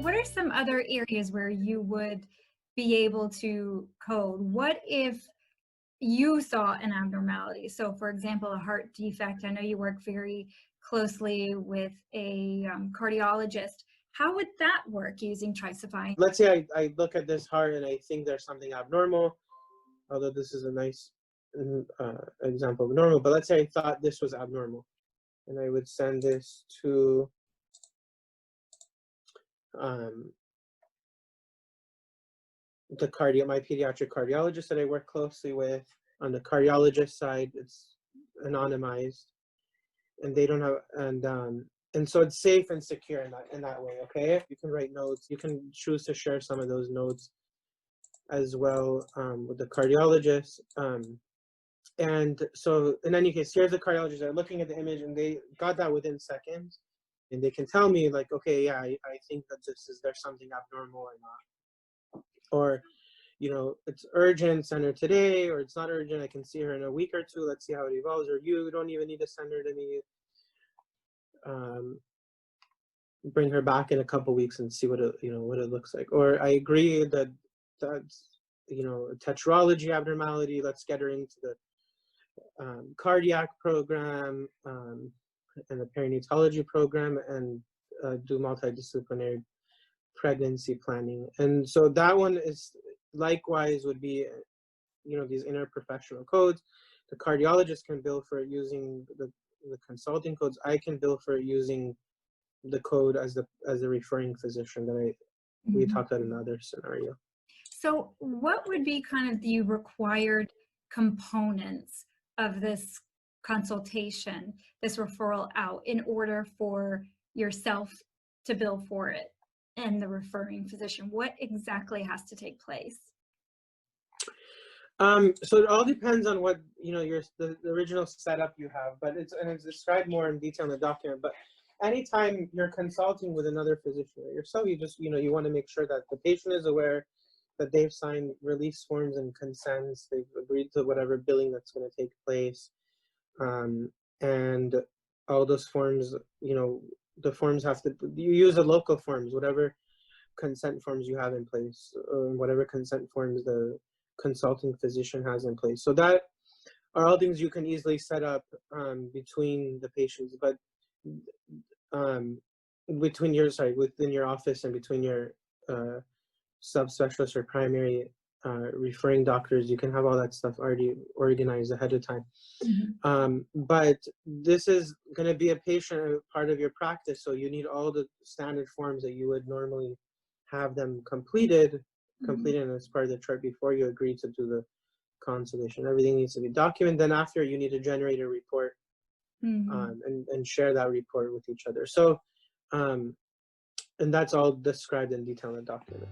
what are some other areas where you would be able to code? What if you saw an abnormality? So for example, a heart defect. I know you work very closely with a cardiologist. How would that work using Trice Imaging? Let's say I look at this heart and I think there's something abnormal, although this is a nice example of normal, but let's say I thought this was abnormal, and I would send this to my pediatric cardiologist that I work closely with. On the cardiologist side, it's anonymized, and they don't have, and so it's safe and secure in that way. Okay, you can write notes. You can choose to share some of those notes as well with the cardiologist. And so in any case, here's the cardiologist. They're looking at the image, and they got that within seconds, and they can tell me like, okay, yeah, I think that there's something abnormal or not, or you know, it's urgent, send her today, or it's not urgent, I can see her in a week or two, let's see how it evolves, or you don't even need to send her to me, bring her back in a couple weeks and see what it looks like. Or I agree that that's, you know, a tetralogy abnormality, let's get her into the cardiac program and the perinatology program, and do multidisciplinary pregnancy planning. And so that one is likewise would be, you know, these interprofessional codes. The cardiologist can bill for it using the consulting codes. I can bill for it using the code as the referring physician that we talked about in another scenario. So what would be kind of the required components of this consultation, this referral out, in order for yourself to bill for it and the referring physician? What exactly has to take place? So it all depends on what, you know, the original setup you have, but it's described more in detail in the document. But anytime you're consulting with another physician or yourself, you just, you know, you want to make sure that the patient is aware that they've signed release forms and consents, they've agreed to whatever billing that's going to take place, and all those forms, you know, the forms have to, you use the local forms, whatever consent forms you have in place, or whatever consent forms the consulting physician has in place. So that are all things you can easily set up between the patients, but within your office and between your subspecialist or primary referring doctors, you can have all that stuff already organized ahead of time. But this is going to be a patient part of your practice, so you need all the standard forms that you would normally have them completed as part of the chart before you agree to do the consultation. Everything needs to be documented. Then after, you need to generate a report and share that report with each other. So, and that's all described in detail in the document.